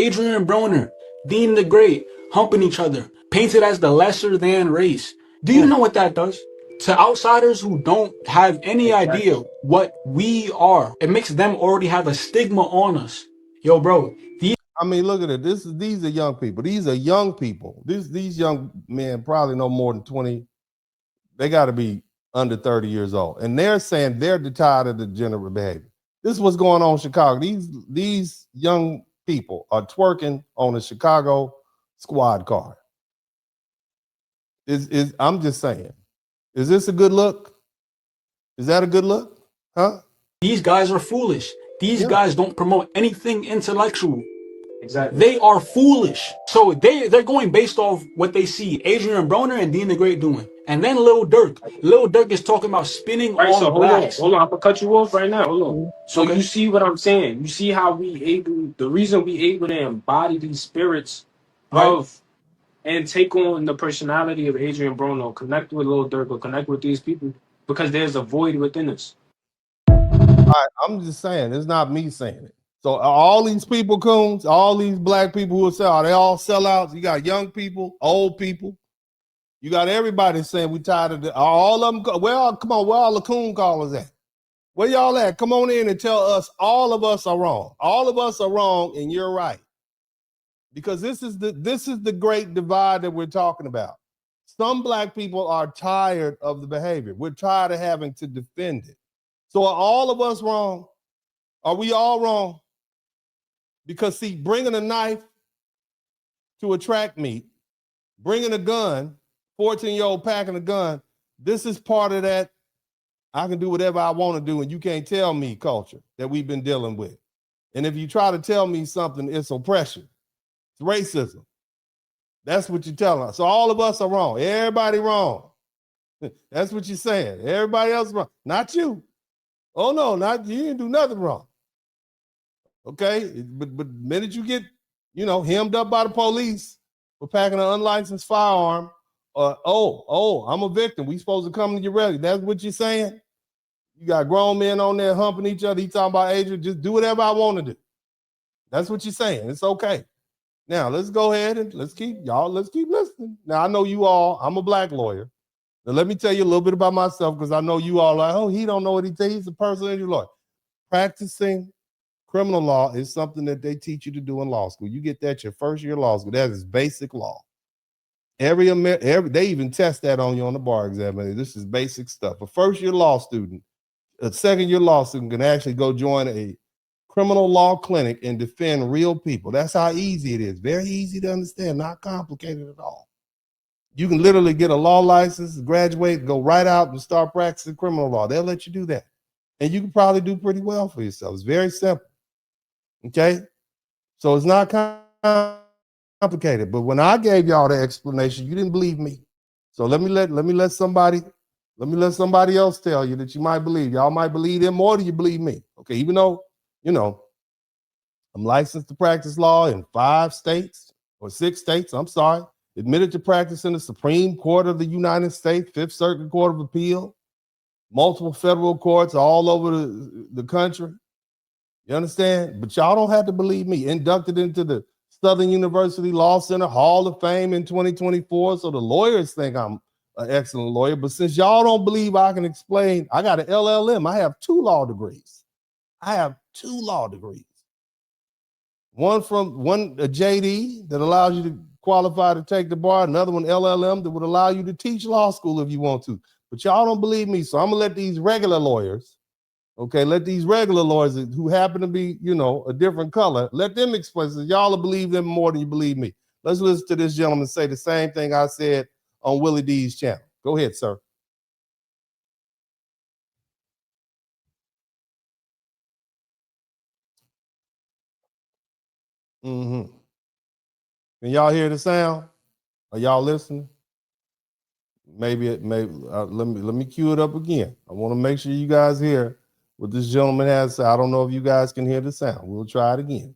Adrian Broner, Dean the Great, humping each other, painted as the lesser than race. Do you know what that does? To outsiders who don't have any idea Exactly. what we are, it makes them already have a stigma on us. Yo, bro, these I mean, look at it. These are young people. These are young people. These young men probably no more than 20. They got to be under 30 years old. And they're saying they're tired of the degenerate behavior. This is what's going on in Chicago. These young people are twerking on a Chicago squad car. I'm just saying. Is this a good look? Is that a good look? Huh? these guys are foolish. These Yeah. guys don't promote anything intellectual. Exactly. They are foolish. So they're going based off what they see Adrian Broner and Dean the Great doing. And then Lil Durk. Lil Durk is talking about spinning Right, so on blacks. hold on. I'm gonna cut you off right now. Hold on. So you Okay. see what I'm saying? You see how the reason we able to embody these spirits Right? of and take on the personality of Adrian Brono, connect with Lil Durk, or connect with these people because there's a void within us. I'm just saying, it's not me saying it. So all these people, coons, all these black people who sell, are they all sellouts? You got young people, old people. You got everybody saying we tired of all of them. Well, come on, where all the coon callers at? Where y'all at? Come on in and tell us all of us are wrong. All of us are wrong, and you're right. Because this is the great divide that we're talking about. Some black people are tired of the behavior. We're tired of having to defend it. So are all of us wrong? Are we all wrong? Because see, bringing a knife to a track meet, bringing a gun, 14-year-old packing a gun, this is part of that I can do whatever I want to do and you can't tell me culture that we've been dealing with. And if you try to tell me something, it's oppression. It's racism. That's what you're telling us. So all of us are wrong. Everybody wrong. That's what you're saying. Everybody else wrong. Not you. Oh no, not you didn't do nothing wrong. Okay, but the minute you get, hemmed up by the police for packing an unlicensed firearm, I'm a victim. We supposed to come to your rally. That's what you're saying. You got grown men on there humping each other. He talking about Adrian, just do whatever I want to do. That's what you're saying. It's okay. Now let's go ahead and let's keep listening. Now I know you all. I'm a black lawyer. Now let me tell you a little bit about myself because I know you all like, oh, he don't know what he thinks. He's a personal injury lawyer. Practicing criminal law is something that they teach you to do in law school. You get that your first year of law school. That is basic law. They even test that on you on the bar exam. This is basic stuff. A first year law student, a second year law student can actually go join a criminal law clinic and defend real people. That's how easy it is. Very easy to understand, not complicated at all. You can literally get a law license, graduate, go right out and start practicing criminal law. They'll let you do that. And you can probably do pretty well for yourself. It's very simple. Okay? So it's not complicated. But when I gave y'all the explanation, you didn't believe me. So let me let somebody else tell you that you might believe. Y'all might believe them more than you believe me. Okay, even though, I'm licensed to practice law in 5 states or 6 states, I'm sorry. Admitted to practice in the Supreme Court of the United States, Fifth Circuit Court of Appeal, multiple federal courts all over the country. You understand? But y'all don't have to believe me. Inducted into the Southern University Law Center Hall of Fame in 2024. So the lawyers think I'm an excellent lawyer. But since y'all don't believe I can explain, I got an LLM. I have 2 law degrees. One a JD that allows you to qualify to take the bar. Another one, LLM, that would allow you to teach law school if you want to. But y'all don't believe me. So I'm going to let these regular lawyers, who happen to be, a different color, let them explain. So y'all will believe them more than you believe me. Let's listen to this gentleman say the same thing I said on Willie D's channel. Go ahead, sir. Mm-hmm. Can y'all hear the sound? Are y'all listening? Maybe let me cue it up again. I want to make sure you guys hear what this gentleman has to say. I don't know if you guys can hear the sound. We'll try it again.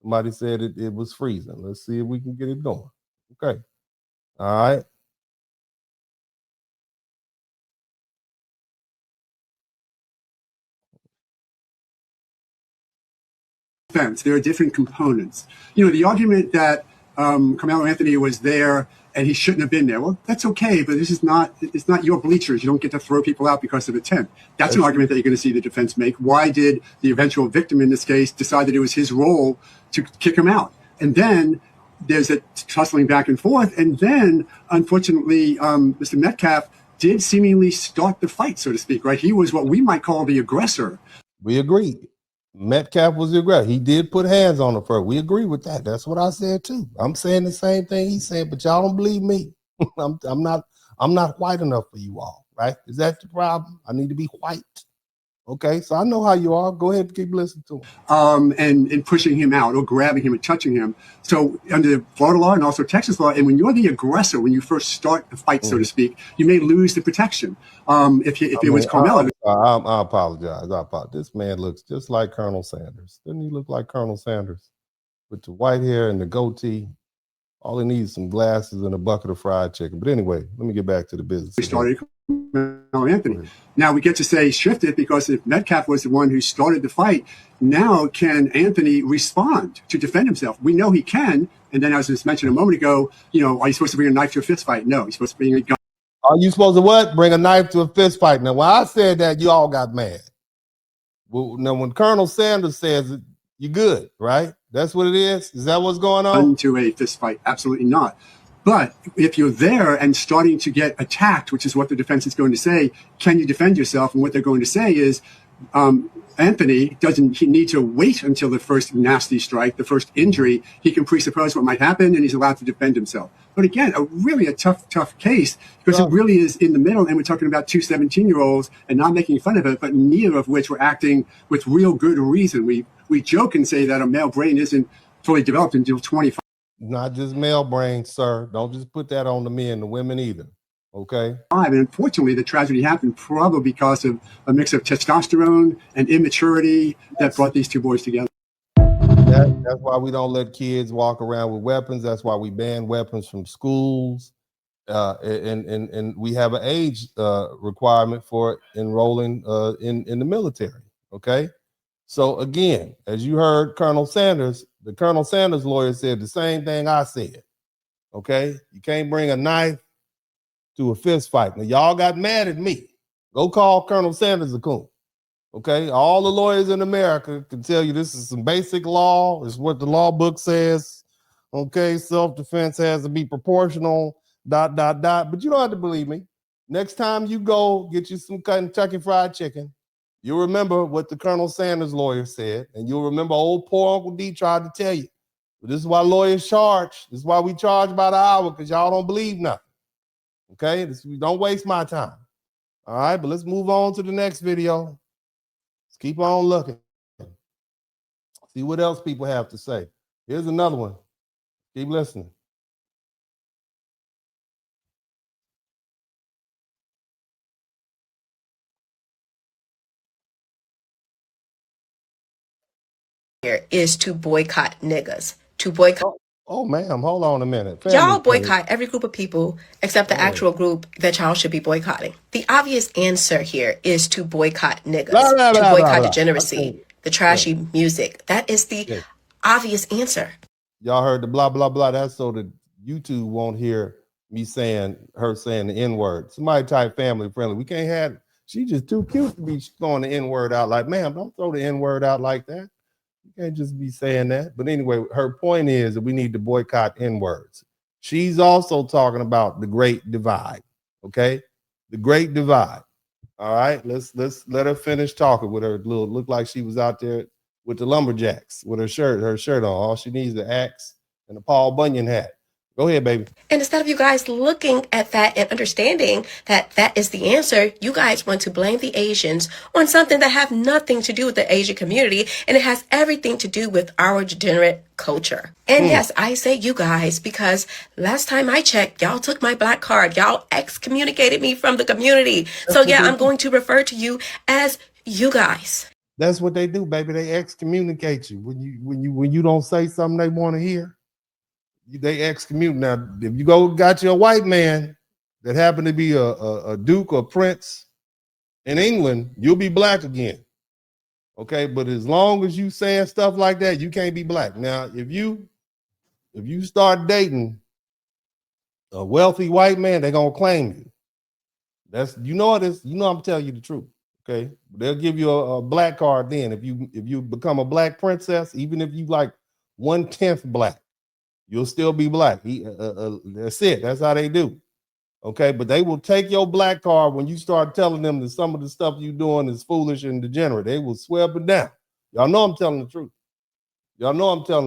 Somebody said it was freezing. Let's see if we can get it going. Okay. All right. defense. There are different components. You know, the argument that Carmelo Anthony was there and he shouldn't have been there. Well, that's okay, but this is not, it's not your bleachers. You don't get to throw people out because of intent. That's an argument that you're going to see the defense make. Why did the eventual victim in this case decide that it was his role to kick him out? And then there's a tussling back and forth. And then, unfortunately, Mr. Metcalf did seemingly start the fight, so to speak, right? He was what we might call the aggressor. We agree. Metcalf was the aggressor. He did put hands on her first. We agree with that. That's what I said too. I'm saying the same thing he said, but y'all don't believe me. I'm not white enough for you all, right? Is that the problem? I need to be white. Okay, so I know how you are. Go ahead and keep listening to him. And pushing him out or grabbing him and touching him. So under Florida law and also Texas law, and when you're the aggressor, when you first start the fight, so to speak, you may lose the protection. If it was Carmelo. I apologize. This man looks just like Colonel Sanders. Doesn't he look like Colonel Sanders? With the white hair and the goatee. All he needs is some glasses and a bucket of fried chicken. But anyway, let me get back to the business. We started Anthony. Now we get to say shift it because if Metcalf was the one who started the fight, now can Anthony respond to defend himself? We know he can. And then as was mentioned a moment ago, you know, are you supposed to bring a knife to a fist fight? No, you're supposed to bring a gun. Are you supposed to what? Bring a knife to a fist fight. Now, when I said that, you all got mad. Well, now, when Colonel Sanders says it, you're good, right? That's what it is? Is that what's going on? To a fist fight? Absolutely not. But if you're there and starting to get attacked, which is what the defense is going to say, can you defend yourself? And what they're going to say is, Anthony doesn't he need to wait until the first nasty strike, the first injury. He can presuppose what might happen, and he's allowed to defend himself. But again, really a tough case because it really is in the middle, and we're talking about two 17-year-olds and not making fun of it, but neither of which were acting with real good reason. We joke and say that a male brain isn't fully developed until 25. Not just male brain, sir. Don't just put that on the men, the women either. Okay. And unfortunately, the tragedy happened probably because of a mix of testosterone and immaturity that brought these two boys together. That's why we don't let kids walk around with weapons. That's why we ban weapons from schools. And we have an age requirement for enrolling in the military. Okay. So again, as you heard Colonel Sanders, the Colonel Sanders lawyer said the same thing I said. Okay. You can't bring a knife to a fist fight. Now, y'all got mad at me. Go call Colonel Sanders a coon. Okay, all the lawyers in America can tell you this is some basic law. It's what the law book says. Okay, self-defense has to be proportional, ... But you don't have to believe me. Next time you go get you some Kentucky Fried Chicken, you'll remember what the Colonel Sanders lawyer said, and you'll remember old poor Uncle D tried to tell you. But this is why lawyers charge. This is why we charge by the hour, because y'all don't believe nothing. Okay, don't waste my time. All right, but let's move on to the next video. Let's keep on looking. See what else people have to say. Here's another one. Keep listening. Here is to boycott niggas. To boycott. Oh, ma'am, hold on a minute. Y'all boycott every group of people except the actual group that y'all should be boycotting. The obvious answer here is to boycott niggas, to boycott degeneracy, the trashy music. That is the obvious answer. Y'all heard the blah, blah, blah. That's so that YouTube won't hear me saying the N-word. Somebody type family friendly. We can't have, she's just too cute to be throwing the N-word out like, ma'am, don't throw the N-word out like that. You can't just be saying that. But anyway, her point is that we need to boycott N-words. She's also talking about the Great Divide. Okay, the Great Divide. All right, let's let her finish talking with her little. Look like she was out there with the lumberjacks with her shirt on. All she needs is an axe and a Paul Bunyan hat. Go ahead, baby. And instead of you guys looking at that and understanding that that is the answer, you guys want to blame the Asians on something that have nothing to do with the Asian community, and it has everything to do with our degenerate culture. And yes, I say you guys because last time I checked, y'all took my black card. Y'all excommunicated me from the community. So yeah, I'm going to refer to you as you guys. That's what they do, baby. They excommunicate you when you don't say something they want to hear. They excommunicate. Now, if you got you a white man that happened to be a duke or prince in England, you'll be black again. Okay, but as long as you saying stuff like that, you can't be black. Now, if you start dating a wealthy white man, they're gonna claim you. That's I'm telling you the truth. Okay, they'll give you a black card then if you become a black princess, even if you like 1/10 black, you'll still be black. That's it. That's how they do. Okay, but they will take your black card when you start telling them that some of the stuff you doing is foolish and degenerate. They will swear up and down. Y'all know I'm telling the truth. Y'all know I'm telling